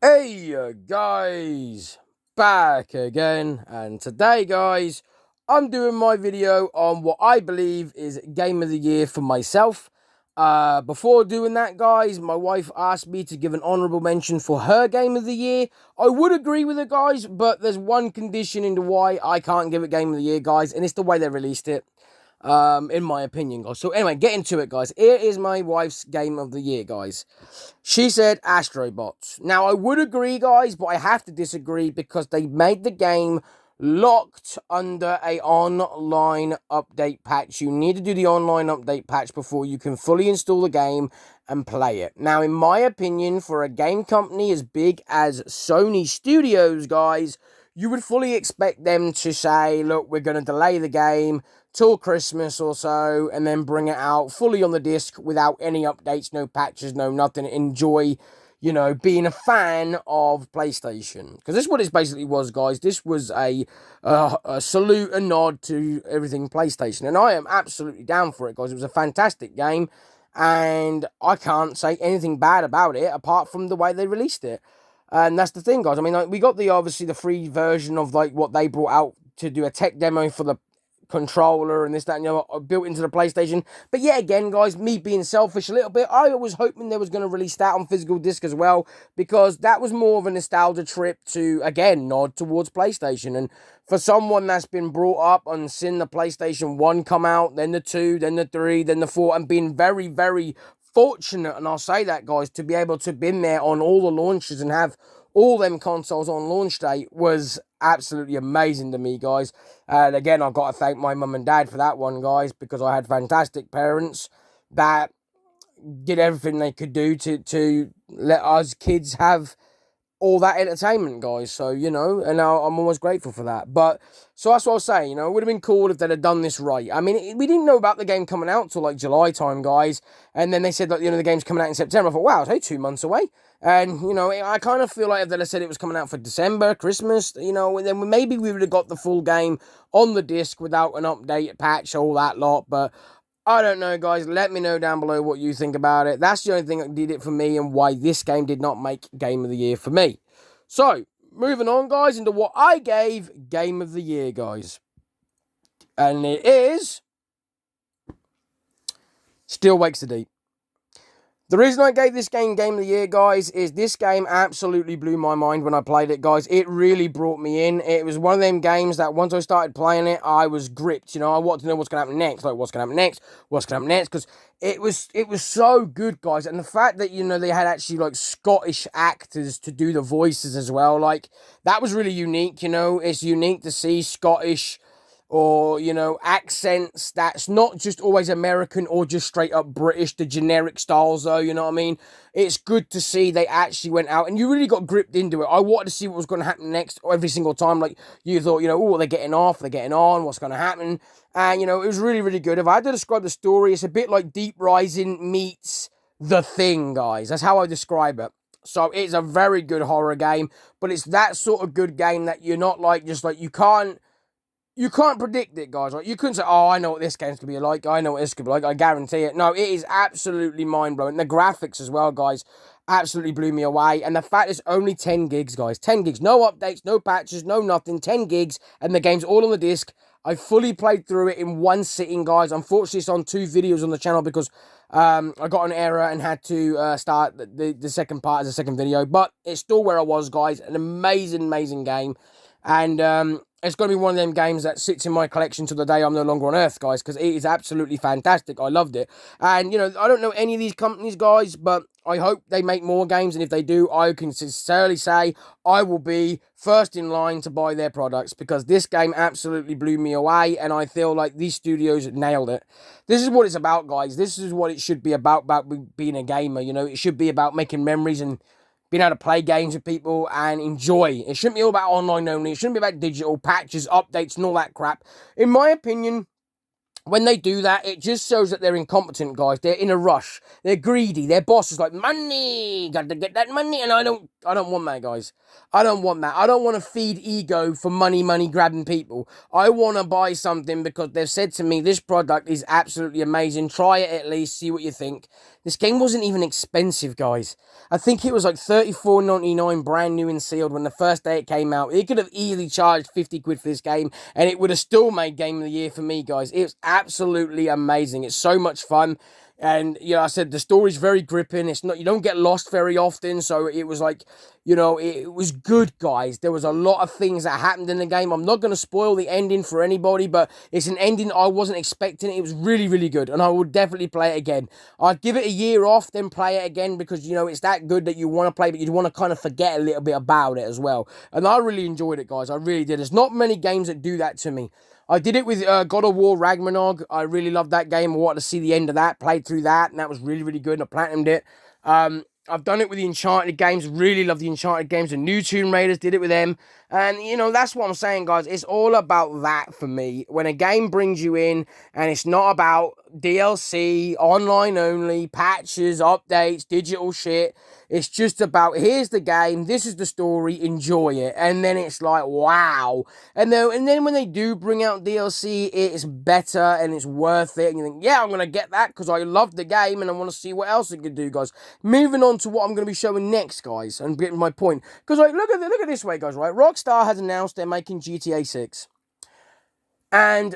Hey guys, back again, and today guys, I'm doing my video on what I believe is Game of the Year for myself. Before doing that guys, my wife asked me to give an honourable mention for her Game of the Year. I would agree with it guys, but there's one condition into why I can't give it Game of the Year guys, and it's the way they released it. In my opinion guys. So anyway, get into it guys. Here is my wife's Game of the Year guys. She said Astrobots. Now, I would agree, guys, but I have to disagree because they made the game locked under a online update patch. You need to do the online update patch before you can fully install the game and play it. Now, in my opinion, for a game company as big as Sony Studios, guys, you would fully expect them to say, look, we're going to delay the game till Christmas or so, and then bring it out fully on the disc without any updates, no patches, no nothing. Enjoy, being a fan of PlayStation. Because this is what it basically was, guys. This was a salute, a nod to everything PlayStation. And I am absolutely down for it, guys. It was a fantastic game, and I can't say anything bad about it, apart from the way they released it. And that's the thing, guys. I mean, we got obviously the free version of what they brought out to do a tech demo for the controller and this, that, and the other, built into the PlayStation. But yeah, again, guys, me being selfish a little bit, I was hoping they was going to release that on physical disc as well, because that was more of a nostalgia trip to, again, nod towards PlayStation. And for someone that's been brought up and seen the PlayStation 1 come out, then the 2, then the 3, then the 4, and been very, very fortunate, and I'll say that, guys, to be able to have been there on all the launches and have all them consoles on launch day was absolutely amazing to me, guys. And again, I've got to thank my mum and dad for that one, guys, because I had fantastic parents that did everything they could do to let us kids have all that entertainment, guys. So, and I'm always grateful for that. But, so that's what I was saying, it would have been cool if they'd have done this right. I mean, we didn't know about the game coming out till July time, guys. And then they said that, the game's coming out in September. I thought, wow, it's only 2 months away. And, I kind of feel like if they'd have said it was coming out for December, Christmas, then maybe we would have got the full game on the disc without an update, patch, all that lot. But I don't know, guys. Let me know down below what you think about it. That's the only thing that did it for me and why this game did not make Game of the Year for me. So, moving on, guys, into what I gave Game of the Year, guys. And it is Still Wakes the Deep. The reason I gave this game Game of the Year, guys, is this game absolutely blew my mind when I played it, guys. It really brought me in. It was one of them games that once I started playing it, I was gripped. I wanted to know what's going to happen next. What's going to happen next? What's going to happen next? Because it was so good, guys. And the fact that, they had actually, Scottish actors to do the voices as well, that was really unique, It's unique to see Scottish or, accents that's not just always American or just straight up British, the generic styles, though, you know what I mean? It's good to see they actually went out and you really got gripped into it. I wanted to see what was going to happen next every single time. You thought, oh, they're getting off, they're getting on, what's going to happen? And, it was really, really good. If I had to describe the story, it's a bit like Deep Rising meets The Thing, guys. That's how I describe it. So it's a very good horror game, but it's that sort of good game that you're not you can't predict it, guys. You couldn't say, oh, I know what this game's going to be like. I know what this could be like. I guarantee it. No, it is absolutely mind-blowing. The graphics as well, guys, absolutely blew me away. And the fact it's only 10 gigs, guys. 10 gigs. No updates, no patches, no nothing. 10 gigs. And the game's all on the disc. I fully played through it in one sitting, guys. Unfortunately, it's on 2 videos on the channel because I got an error and had to start the second part as a second video. But it's still where I was, guys. An amazing, amazing game. And it's going to be one of them games that sits in my collection till the day I'm no longer on Earth, guys, because it is absolutely fantastic. I loved it. And, I don't know any of these companies, guys, but I hope they make more games. And if they do, I can sincerely say I will be first in line to buy their products because this game absolutely blew me away. And I feel like these studios nailed it. This is what it's about, guys. This is what it should be about being a gamer. It should be about making memories and being able to play games with people and enjoy. It shouldn't be all about online only. It shouldn't be about digital patches, updates, and all that crap. In my opinion, when they do that, it just shows that they're incompetent, guys. They're in a rush. They're greedy. Their boss is like, money, got to get that money. And I don't want that, guys. I don't want that. I don't want to feed ego for money grabbing people. I want to buy something because they've said to me, this product is absolutely amazing. Try it at least, see what you think. This game wasn't even expensive, guys. I think it was like $34.99 brand new and sealed when the first day it came out. It could have easily charged 50 quid for this game, and it would have still made Game of the Year for me, guys. It was absolutely amazing. It's so much fun. And, you know, I said the story's very gripping. It's not, you don't get lost very often. So it was like, you know, it was good, guys. There was a lot of things that happened in the game. I'm not going to spoil the ending for anybody, but it's an ending I wasn't expecting. It was really, really good. And I would definitely play it again. I'd give it a year off, then play it again because, you know, it's that good that you want to play, but you want to kind of forget a little bit about it as well. And I really enjoyed it, guys. I really did. There's not many games that do that to me. I did it with God of War Ragnarok. I really loved that game. I wanted to see the end of that. Played through that, and that was really, really good. And I platinumed it. I've done it with the Uncharted games. Really love the Uncharted games. The new Tomb Raiders, did it with them. And, you know, that's what I'm saying, guys. It's all about that for me. When a game brings you in and it's not about DLC, online only, patches, updates, digital shit. It's just about, here's the game, this is the story, enjoy it. And then it's like, wow. And then when they do bring out DLC, it's better and it's worth it. And you think, yeah, I'm going to get that because I love the game and I want to see what else it can do, guys. Moving on to what I'm going to be showing next, guys, and getting my point. Because, like, look at this way, guys, right? Rockstar has announced they're making GTA 6. And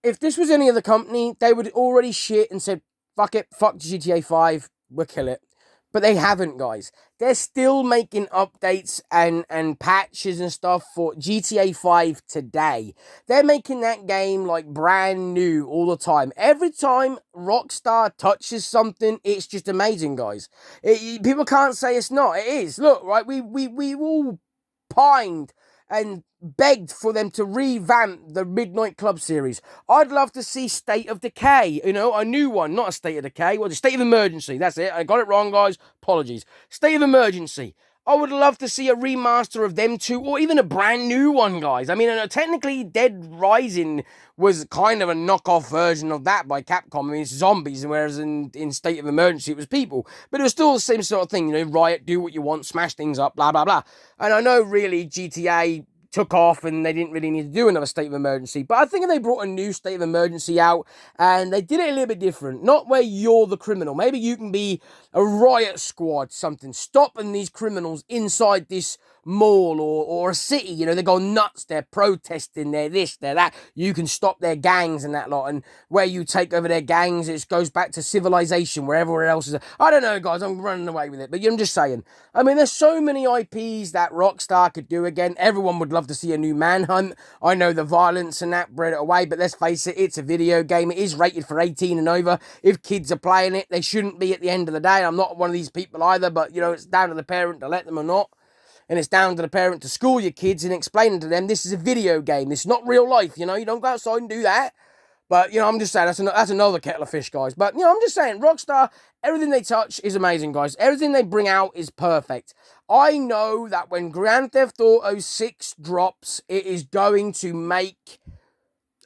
if this was any other company, they would already shit and said, fuck it, fuck GTA 5, we'll kill it. But they haven't, guys. They're still making updates and patches and stuff for GTA 5 today. They're making that game like brand new all the time. Every time Rockstar touches something, it's just amazing, guys. People can't say it's not. It is. Look, right, we all pined and begged for them to revamp the Midnight Club series. I'd love to see State of Decay, you know, a new one, not a State of Decay, well, the State of Emergency, that's it, I got it wrong, guys, apologies. State of Emergency. I would love to see a remaster of them two, or even a brand new one, guys. I mean, technically, Dead Rising was kind of a knockoff version of that by Capcom. I mean, it's zombies, whereas in State of Emergency, it was people. But it was still the same sort of thing, you know, riot, do what you want, smash things up, blah, blah, blah. And I know, really, GTA took off and they didn't really need to do another State of Emergency. But I think if they brought a new State of Emergency out and they did it a little bit different, not where you're the criminal. Maybe you can be a riot squad, something, stopping these criminals inside this mall or a city. You know, they go nuts, they're protesting, they're this, they're that. You can stop their gangs and that lot. And where you take over their gangs, it goes back to civilization, where everywhere else is. I don't know, guys, I'm running away with it. But I'm just saying. I mean, there's so many IPs that Rockstar could do again. Everyone would love to see a new Manhunt. I know the violence and that bred it away, but let's face it, it's a video game. It is rated for 18 and over. If kids are playing it, they shouldn't be at the end of the day. I'm not one of these people either, but, you know, it's down to the parent to let them or not. And it's down to the parent to school your kids and explaining to them this is a video game. This is not real life, you know. You don't go outside and do that. But, you know, I'm just saying, that's another kettle of fish, guys. But, you know, I'm just saying, Rockstar, everything they touch is amazing, guys. Everything they bring out is perfect. I know that when Grand Theft Auto 6 drops, it is going to make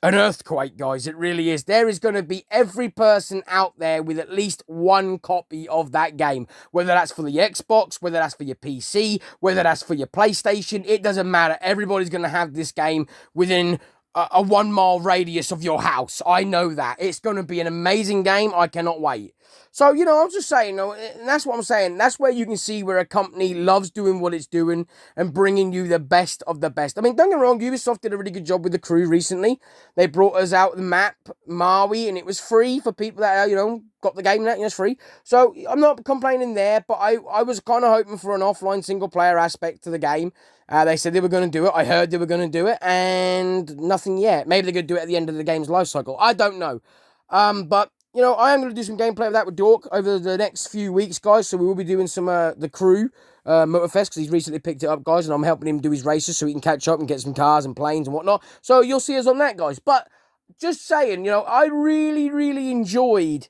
an earthquake, guys. It really is. There is going to be every person out there with at least one copy of that game. Whether that's for the Xbox, whether that's for your PC, whether that's for your PlayStation, it doesn't matter. Everybody's going to have this game within a 1 mile radius of your house. I know that. It's going to be an amazing game. I cannot wait. So, you know, I'm just saying, you know, and that's what I'm saying. That's where you can see where a company loves doing what it's doing and bringing you the best of the best. I mean, don't get me wrong, Ubisoft did a really good job with The Crew recently. They brought us out the map, Maui, and it was free for people that, you know, got the game, you know, it's free. So, I'm not complaining there, but I was kind of hoping for an offline single-player aspect to the game. They said they were going to do it. I heard they were going to do it, and nothing yet. Maybe they're going to do it at the end of the game's life cycle. I don't know. But, you know, I am going to do some gameplay of that with Dork over the next few weeks, guys. So we will be doing some The Crew Motorfest, because he's recently picked it up, guys, and I'm helping him do his races so he can catch up and get some cars and planes and whatnot. So you'll see us on that, guys. But just saying, you know, I really, really enjoyed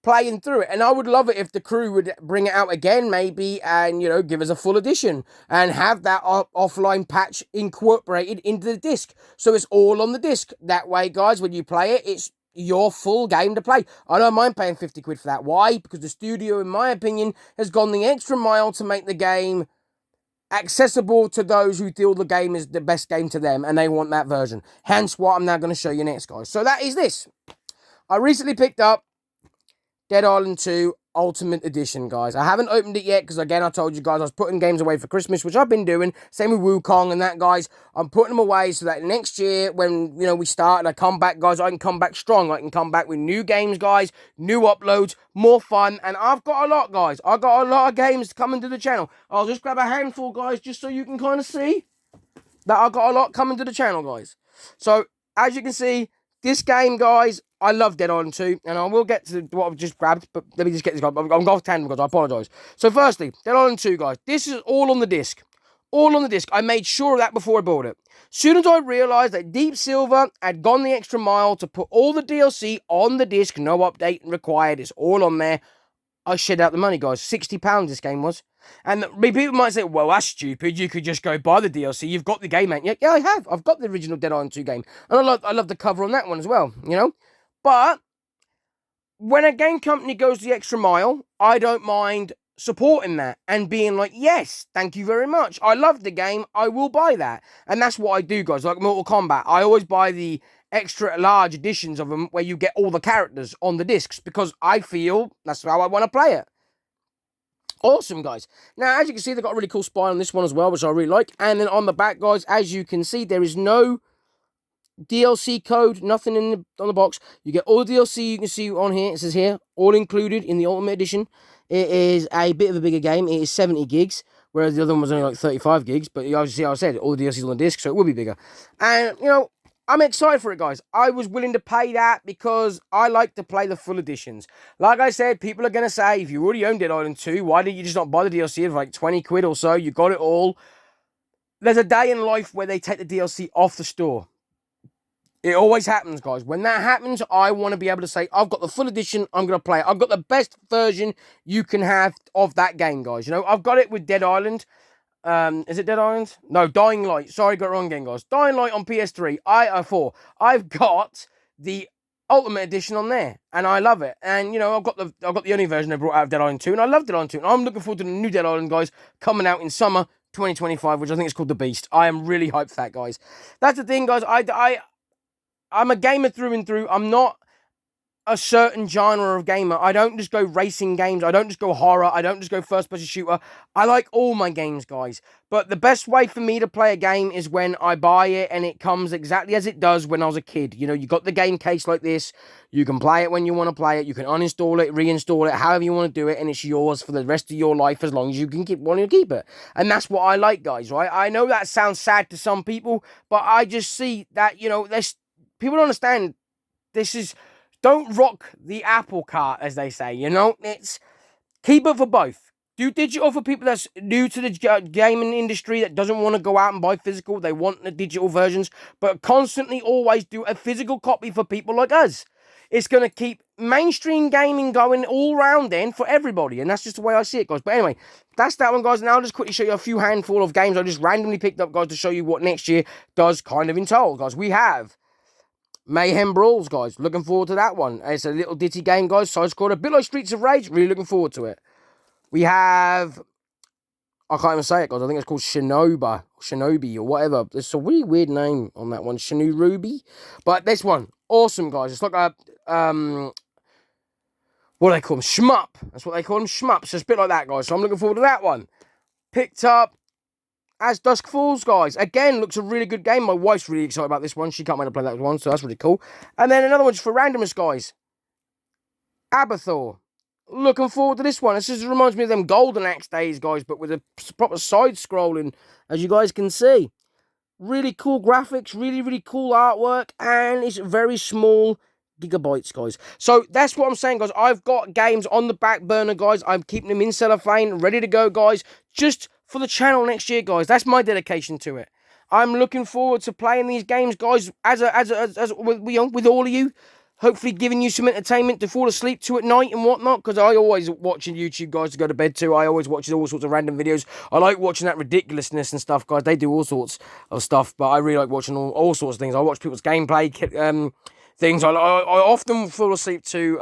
playing through it, and I would love it if The Crew would bring it out again, maybe, and, you know, give us a full edition and have that offline patch incorporated into the disc, so it's all on the disc. That way, guys, when you play it, it's your full game to play. I don't mind paying 50 quid for that. Why? Because the studio, in my opinion, has gone the extra mile to make the game accessible to those who feel the game is the best game to them, and they want that version. Hence what I'm now going to show you next, guys. So that is this. I recently picked up Dead Island 2. Ultimate Edition, guys. I haven't opened it yet because, again, I told you guys I was putting games away for Christmas, which I've been doing. Same with Wukong and that, guys. I'm putting them away so that next year, when, you know, we start and I come back, guys, I can come back strong. I can come back with new games, guys, new uploads, more fun. And I've got a lot, guys. I've got a lot of games coming to the channel. I'll just grab a handful, guys, just so you can kind of see that I've got a lot coming to the channel, guys. So, as you can see, this game, guys, I love Dead Island 2, and I will get to what I've just grabbed, but let me just get this, guys. I'm going off tandem, guys, I apologise. So, firstly, Dead Island 2, guys, this is all on the disc. All on the disc. I made sure of that before I bought it. Soon as I realised that Deep Silver had gone the extra mile to put all the DLC on the disc, no update required, it's all on there, I shed out the money, guys. £60 this game was. And people might say, well, that's stupid. You could just go buy the DLC. You've got the game, ain't you? Yeah, I have. I've got the original Dead Island 2 game. And I love the cover on that one as well, you know? But when a game company goes the extra mile, I don't mind supporting that and being like, yes, thank you very much. I love the game. I will buy that. And that's what I do, guys. Like Mortal Kombat, I always buy the extra large editions of them where you get all the characters on the discs because I feel that's how I want to play it. Awesome, guys. Now, as you can see, they've got a really cool spine on this one as well, which I really like. And then on the back, guys, as you can see, there is no DLC code, nothing on the box. You get all the DLC you can see on here. It says here, all included in the Ultimate Edition. It is a bit of a bigger game. It is 70 gigs, whereas the other one was only like 35 gigs. But you see, I said, all the DLC is on the disc, so it will be bigger. And, you know, I'm excited for it, guys. I was willing to pay that because I like to play the full editions. Like I said, people are going to say, if you already owned Dead Island 2, why did you just not buy the DLC of like 20 quid or so? You got it all. There's a day in life where they take the DLC off the store. It always happens, guys. When that happens, I want to be able to say, I've got the full edition, I'm going to play it. I've got the best version you can have of that game, guys. You know, I've got it with Dead Island. Is it Dead Island? No, Dying Light. Sorry, got it wrong again, guys. Dying Light on PS3, 4. I've got the Ultimate Edition on there, and I love it. And you know, I've got the only version they brought out of Dead Island 2, and I love Dead Island 2. And I'm looking forward to the new Dead Island, guys, coming out in summer 2025, which I think is called The Beast. I am really hyped for that, guys. That's the thing, guys. I'm a gamer through and through. I'm not a certain genre of gamer. I don't just go racing games. I don't just go horror. I don't just go first-person shooter. I like all my games, guys. But the best way for me to play a game is when I buy it and it comes exactly as it does when I was a kid. You know, you got the game case like this. You can play it when you want to play it. You can uninstall it, reinstall it, however you want to do it, and it's yours for the rest of your life as long as you can keep wanting to keep it. And that's what I like, guys, right? I know that sounds sad to some people, but I just see that, you know, people don't understand this is... Don't rock the apple cart, as they say, you know? It's keep it for both. Do digital for people that's new to the gaming industry that doesn't want to go out and buy physical. They want the digital versions, but constantly always do a physical copy for people like us. It's going to keep mainstream gaming going all round then for everybody, and that's just the way I see it, guys. But anyway, that's that one, guys. Now I'll just quickly show you a few handful of games I just randomly picked up, guys, to show you what next year does kind of entail, guys. We have Mayhem Brawls, guys. Looking forward to that one. It's a little ditty game, guys. Side-scroller. A bit like Streets of Rage. Really looking forward to it. We have... I can't even say it, guys. I think it's called Shinobi, or whatever. It's a really weird name on that one. Shinorubi. But this one, awesome, guys. It's like a... what do they call them? Shmup. That's what they call them. Shmup. So it's a bit like that, guys. So I'm looking forward to that one. Picked up As Dusk Falls, guys. Again, looks a really good game. My wife's really excited about this one. She can't wait to play that one, so that's really cool. And then another one just for randomness, guys. Abathur. Looking forward to this one. This just reminds me of them Golden Axe days, guys, but with a proper side-scrolling, as you guys can see. Really cool graphics, really, really cool artwork, and it's very small gigabytes, guys. So that's what I'm saying, guys. I've got games on the back burner, guys. I'm keeping them in cellophane, ready to go, guys, just for the channel next year, guys. That's my dedication to it. I'm looking forward to playing these games, guys, with all of you. Hopefully giving you some entertainment to fall asleep to at night and whatnot, because I always watching YouTube, guys, to go to bed to. I always watch all sorts of random videos. I like watching that ridiculousness and stuff, guys. They do all sorts of stuff, but I really like watching all sorts of things. I watch people's gameplay, things. I often fall asleep to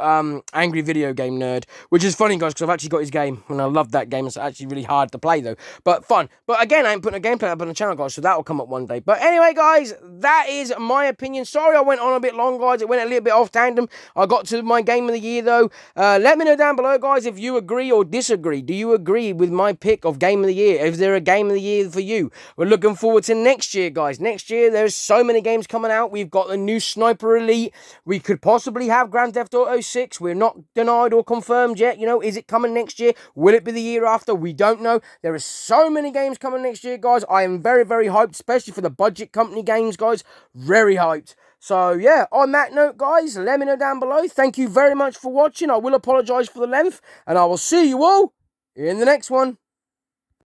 Angry Video Game Nerd, which is funny, guys, because I've actually got his game, and I love that game. It's actually really hard to play, though, but fun. But again, I ain't putting a gameplay up on the channel, guys, so that will come up one day. But anyway, guys, that is my opinion. Sorry I went on a bit long, guys. It went a little bit off tandem. I got to my game of the year, though. Let me know down below, guys, if you agree or disagree. Do you agree with my pick of game of the year? Is there a game of the year for you? We're looking forward to next year, guys. Next year, there's so many games coming out. We've got the new Sniper Elite. We could possibly have Grand Theft Auto 6. We're not denied or confirmed yet. You know, is it coming next year? Will it be the year after? We don't know. There are so many games coming next year, guys. I am very, very hyped, especially for the budget company games, guys. Very hyped. So, yeah, on that note, guys, let me know down below. Thank you very much for watching. I will apologise for the length, and I will see you all in the next one.